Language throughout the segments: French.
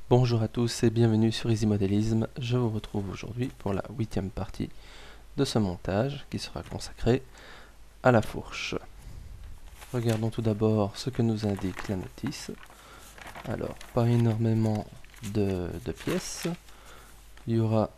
Bonjour à tous et bienvenue sur Easy Modélisme. Je vous retrouve aujourd'hui pour la 8e partie de ce montage qui sera consacré à la fourche. Regardons tout d'abord ce que nous indique la notice. Alors, pas énormément de pièces. Il y aura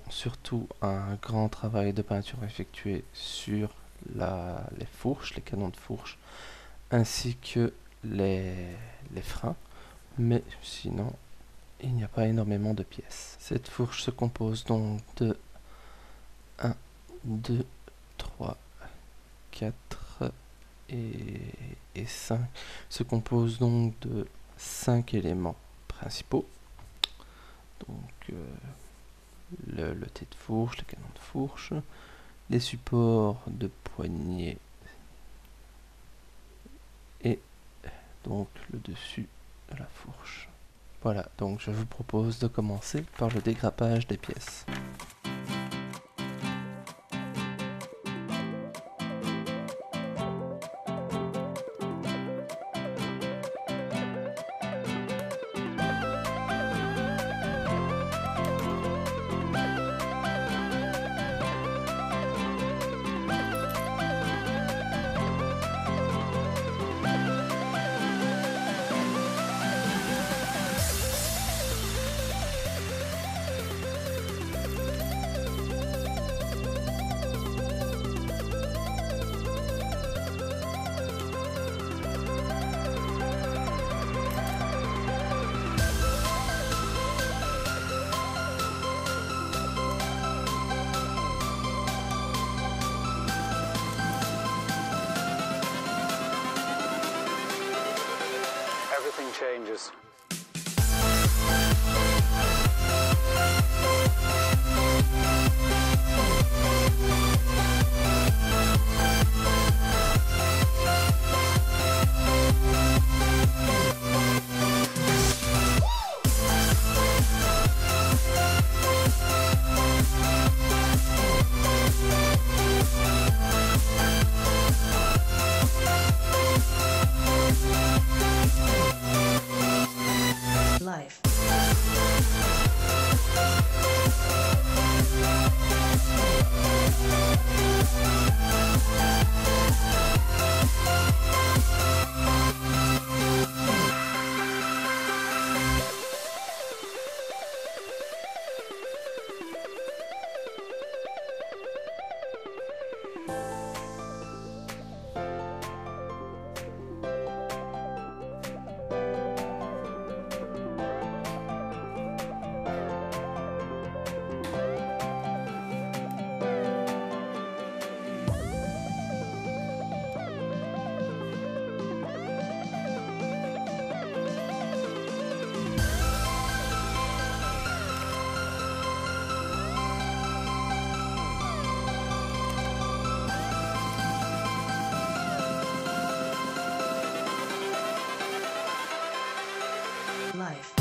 surtout un grand travail de peinture effectué sur les fourches, les canons de fourche, ainsi que les freins. Mais sinon, il n'y a pas énormément de pièces. Cette fourche se compose donc de 1, 2, 3, 4 et 5. Se compose donc de 5 éléments principaux. Donc le T de fourche, le canon de fourche, les supports de poignée et donc le dessus de la fourche. Voilà, donc je vous propose de commencer par le dégrappage des pièces. Everything changes. Life. Life.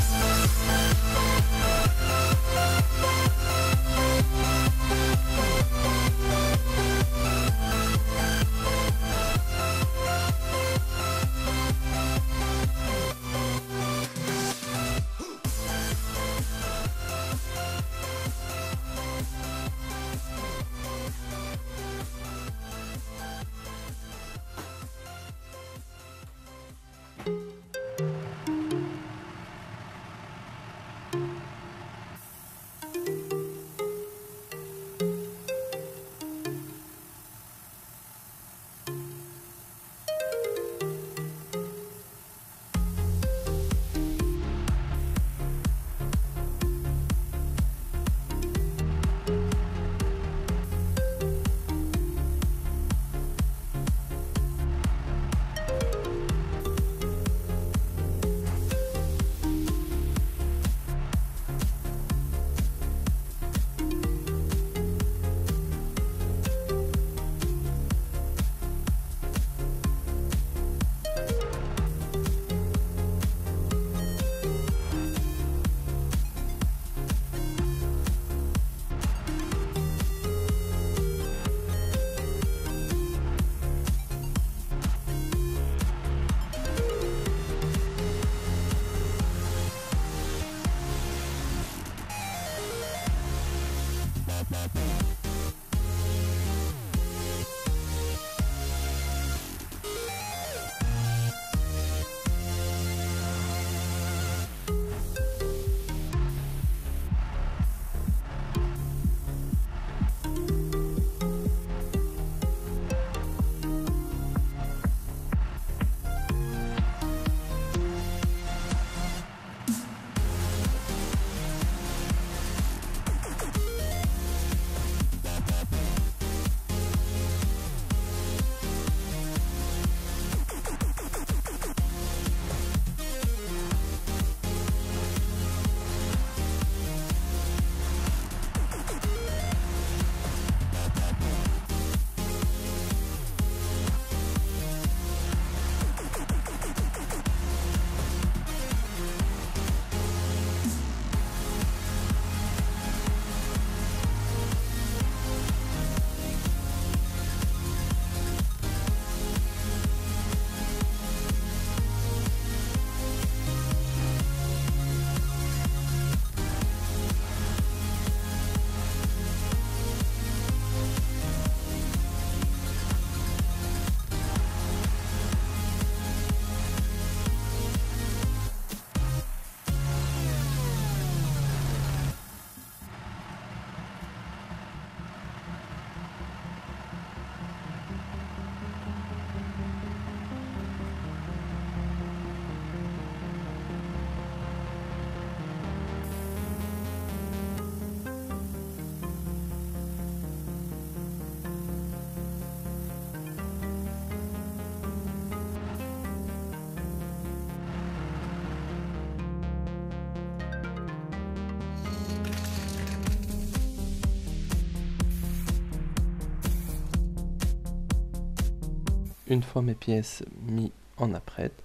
une fois mes pièces mises en apprête,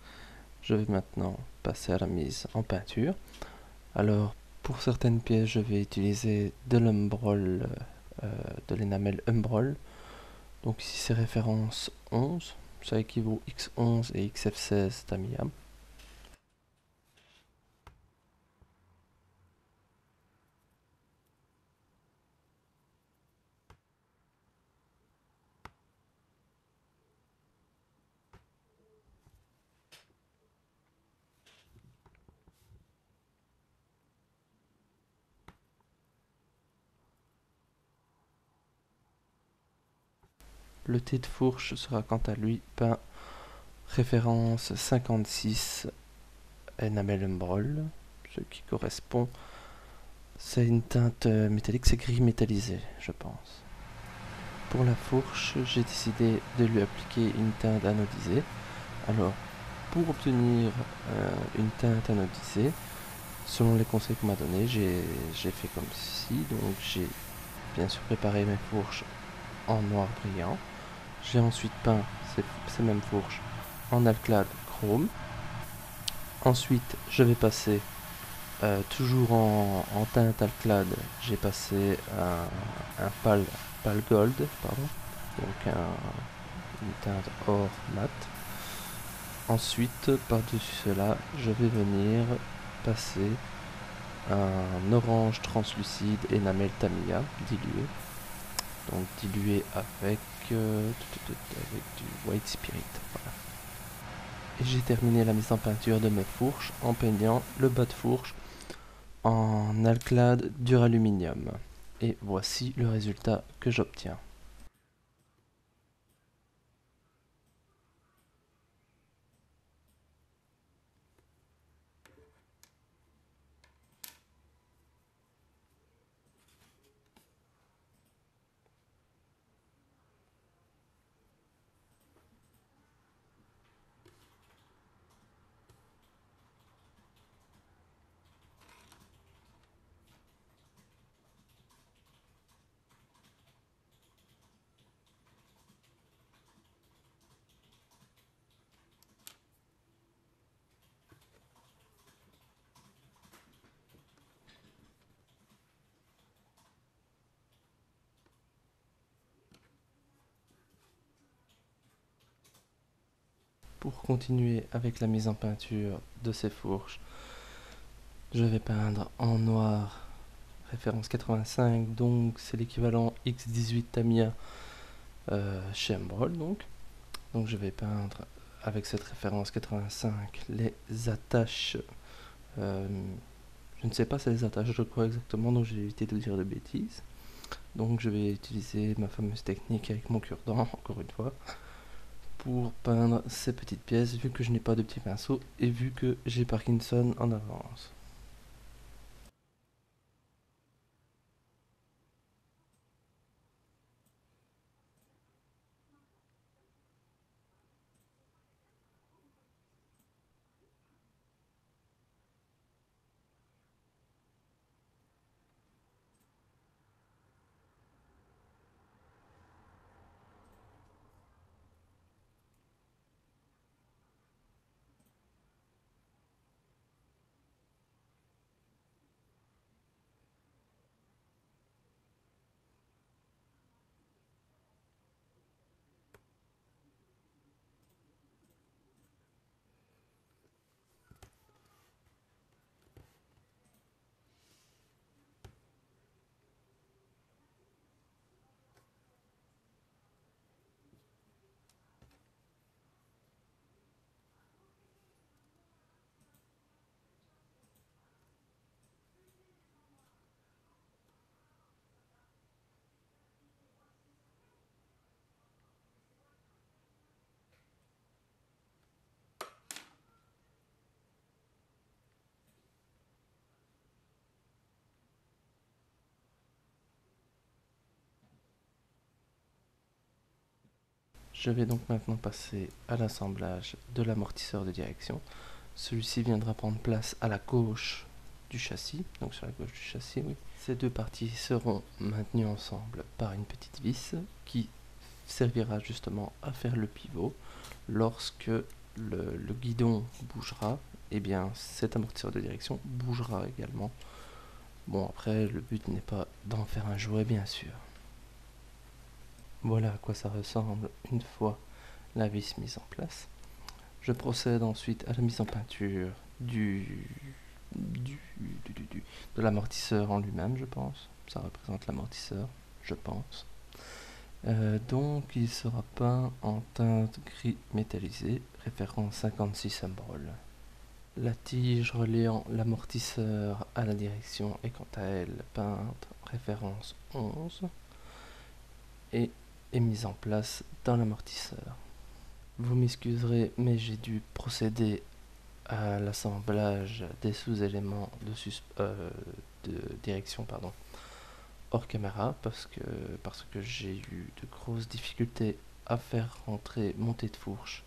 je vais maintenant passer à la mise en peinture. Alors, pour certaines pièces, je vais utiliser de l'Umbrol, de l'énamel Umbrol. Donc ici, c'est référence 11. Ça équivaut X11 et XF16 Tamiya. Le T de fourche sera quant à lui peint référence 56 Enamel Umbrol, ce qui correspond, c'est une teinte métallique, c'est gris métallisé, je pense. Pour la fourche, j'ai décidé de lui appliquer une teinte anodisée. Alors, pour obtenir une teinte anodisée, selon les conseils qu'on m'a donnés, j'ai fait comme ceci. Donc, j'ai bien sûr préparé mes fourches en noir brillant. J'ai ensuite peint ces mêmes fourches en alclad chrome. Ensuite, je vais passer, toujours en teinte alclad, j'ai passé un pâle gold, pardon, donc une teinte or mat. Ensuite, par-dessus cela, je vais venir passer un orange translucide Enamel Tamiya dilué. Donc dilué avec du White Spirit. Voilà. Et j'ai terminé la mise en peinture de mes fourches en peignant le bas de fourche en alclad duraluminium. Et voici le résultat que j'obtiens. Pour continuer avec la mise en peinture de ces fourches, je vais peindre en noir référence 85, donc c'est l'équivalent X18 Tamiya chez Umbrol. Donc je vais peindre avec cette référence 85 les attaches. Je ne sais pas si c'est les attaches de quoi exactement, donc j'ai évité de dire de bêtises. Donc je vais utiliser ma fameuse technique avec mon cure-dent, encore une fois, pour peindre ces petites pièces, vu que je n'ai pas de petit pinceau et vu que j'ai Parkinson en avance. Je vais donc maintenant passer à l'assemblage de l'amortisseur de direction. Celui-ci viendra prendre place à la gauche du châssis, donc sur la gauche du châssis, oui. Ces deux parties seront maintenues ensemble par une petite vis qui servira justement à faire le pivot. lorsque le guidon bougera, eh bien cet amortisseur de direction bougera également. Bon, après, le but n'est pas d'en faire un jouet, bien sûr. Voilà à quoi ça ressemble une fois la vis mise en place. Je procède ensuite à la mise en peinture de l'amortisseur en lui-même, je pense. Ça représente l'amortisseur, je pense. Donc il sera peint en teinte gris métallisé, référence 56 symbole. La tige reliant l'amortisseur à la direction est quant à elle peinte référence 11 et est mise en place dans l'amortisseur. Vous m'excuserez, mais j'ai dû procéder à l'assemblage des sous-éléments de direction hors caméra parce que j'ai eu de grosses difficultés à faire rentrer mon thé de fourche,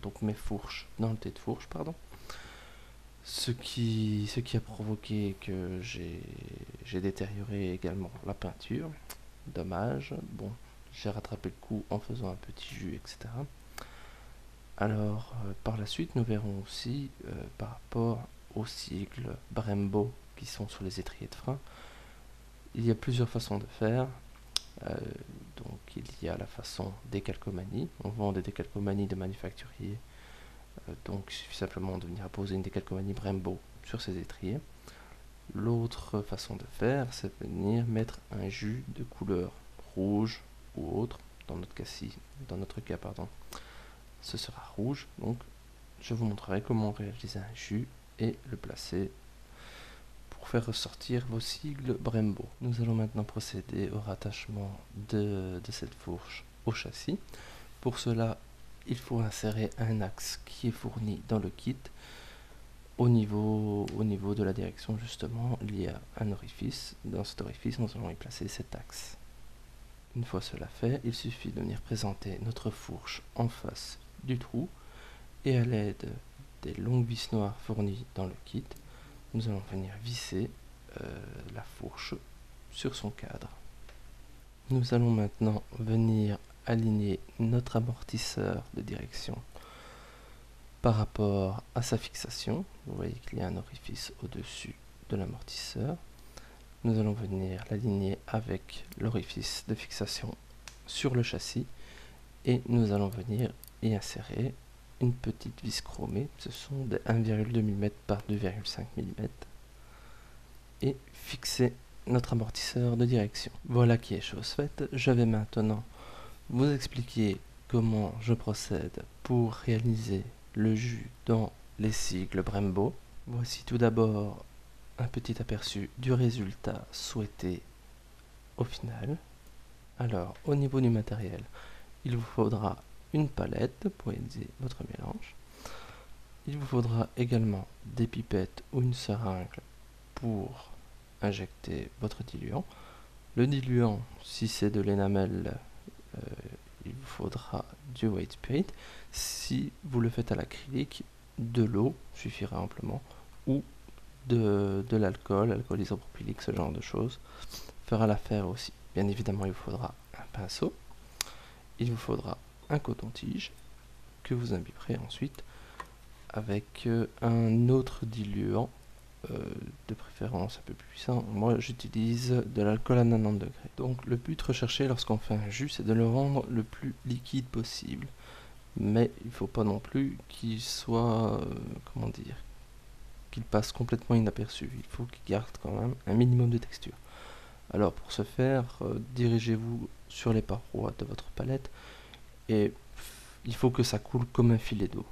donc mes fourches dans le thé de fourche, ce qui a provoqué que j'ai détérioré également la peinture. Dommage. Bon, j'ai rattrapé le coup en faisant un petit jus, etc. Alors, par la suite, nous verrons aussi, par rapport aux sigles Brembo qui sont sur les étriers de frein, il y a plusieurs façons de faire. Donc, il y a la façon décalcomanie. On vend des décalcomanies de manufacturiers. Donc, il suffit simplement de venir apposer une décalcomanie Brembo sur ces étriers. L'autre façon de faire, c'est de venir mettre un jus de couleur rouge ou autre. Dans notre cas, ce sera rouge. Donc, je vous montrerai comment réaliser un jus et le placer pour faire ressortir vos sigles Brembo. Nous allons maintenant procéder au rattachement de cette fourche au châssis. Pour cela, il faut insérer un axe qui est fourni dans le kit. Au niveau de la direction, justement, il y a un orifice. Dans cet orifice, nous allons y placer cet axe. Une fois cela fait, il suffit de venir présenter notre fourche en face du trou et à l'aide des longues vis noires fournies dans le kit, nous allons venir visser la fourche sur son cadre. Nous allons maintenant venir aligner notre amortisseur de direction par rapport à sa fixation. Vous voyez qu'il y a un orifice au-dessus de l'amortisseur. Nous allons venir l'aligner avec l'orifice de fixation sur le châssis et nous allons venir y insérer une petite vis chromée. Ce sont des 1,2 mm par 2,5 mm et fixer notre amortisseur de direction. Voilà qui est chose faite. Je vais maintenant vous expliquer comment je procède pour réaliser le jus dans les sigles Brembo. Voici tout d'abord un petit aperçu du résultat souhaité au final. Alors, au niveau du matériel, il vous faudra une palette pour réaliser votre mélange. Il vous faudra également des pipettes ou une seringue pour injecter votre diluant. Le diluant, si c'est de l'énamel, il vous faudra du white spirit. Si vous le faites à l'acrylique, de l'eau suffira amplement, ou de l'alcool, alcool isopropylique, ce genre de choses, fera l'affaire aussi. Bien évidemment, il vous faudra un pinceau, il vous faudra un coton-tige que vous imbiberez ensuite avec un autre diluant, de préférence un peu plus puissant. Moi, j'utilise de l'alcool à 90 degrés. Donc, le but recherché lorsqu'on fait un jus, c'est de le rendre le plus liquide possible. Mais il ne faut pas non plus qu'il soit, qu'il passe complètement inaperçu. Il faut qu'il garde quand même un minimum de texture. Alors pour ce faire, dirigez-vous sur les parois de votre palette et il faut que ça coule comme un filet d'eau,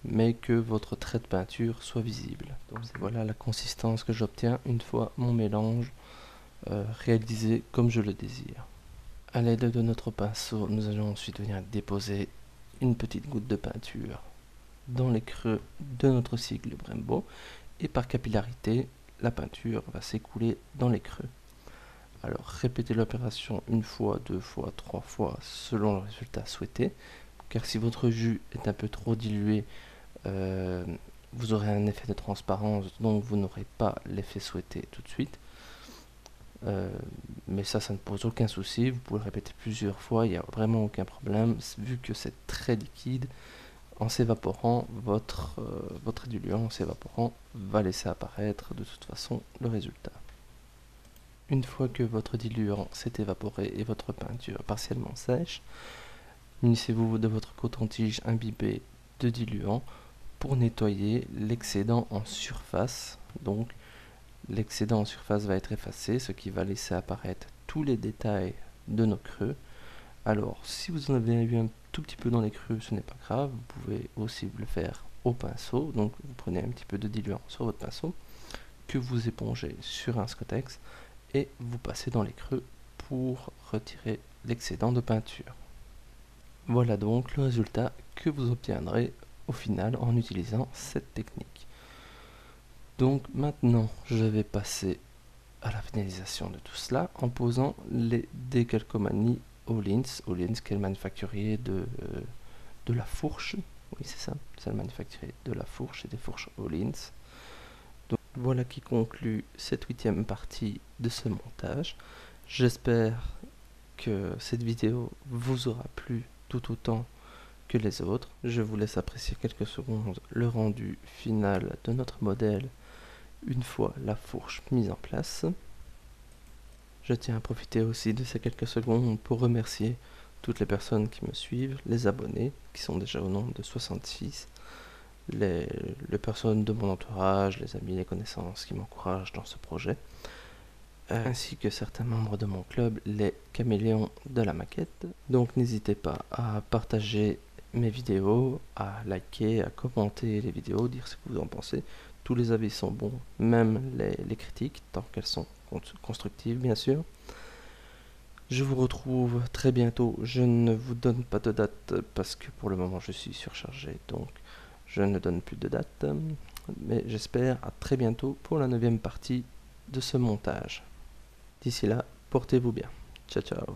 mais que votre trait de peinture soit visible. Donc voilà la consistance que j'obtiens une fois mon mélange réalisé comme je le désire. À l'aide de notre pinceau, nous allons ensuite venir déposer une petite goutte de peinture dans les creux de notre sigle Brembo et par capillarité, la peinture va s'écouler dans les creux. Alors répétez l'opération une fois, deux fois, trois fois selon le résultat souhaité, car si votre jus est un peu trop dilué, vous aurez un effet de transparence, donc vous n'aurez pas l'effet souhaité tout de suite. Mais ça ne pose aucun souci, vous pouvez le répéter plusieurs fois, il n'y a vraiment aucun problème, vu que c'est très liquide. En s'évaporant, votre diluant en s'évaporant va laisser apparaître de toute façon le résultat. Une fois que votre diluant s'est évaporé et votre peinture partiellement sèche, munissez-vous de votre coton-tige imbibé de diluant pour nettoyer l'excédent en surface. Donc l'excédent en surface va être effacé, ce qui va laisser apparaître tous les détails de nos creux. Alors, si vous en avez eu un tout petit peu dans les creux, ce n'est pas grave, vous pouvez aussi le faire au pinceau. Donc, vous prenez un petit peu de diluant sur votre pinceau, que vous épongez sur un Scottex, et vous passez dans les creux pour retirer l'excédent de peinture. Voilà donc le résultat que vous obtiendrez au final en utilisant cette technique. Donc, maintenant, je vais passer à la finalisation de tout cela en posant les décalcomanies Öhlins qui est le manufacturier de la fourche. Oui, c'est ça, c'est le manufacturier de la fourche et des fourches Öhlins. Donc voilà qui conclut cette 8e partie de ce montage. J'espère que cette vidéo vous aura plu tout autant que les autres. Je vous laisse apprécier quelques secondes le rendu final de notre modèle une fois la fourche mise en place. Je tiens à profiter aussi de ces quelques secondes pour remercier toutes les personnes qui me suivent, les abonnés, qui sont déjà au nombre de 66, les personnes de mon entourage, les amis, les connaissances qui m'encouragent dans ce projet, ainsi que certains membres de mon club, les caméléons de la maquette. Donc n'hésitez pas à partager mes vidéos, à liker, à commenter les vidéos, dire ce que vous en pensez. Tous les avis sont bons, même les critiques, tant qu'elles sont constructives bien sûr. Je vous retrouve très bientôt. Je ne vous donne pas de date parce que pour le moment je suis surchargé, donc je ne donne plus de date. Mais j'espère à très bientôt pour la 9e partie de ce montage. D'ici là, portez-vous bien. Ciao ciao.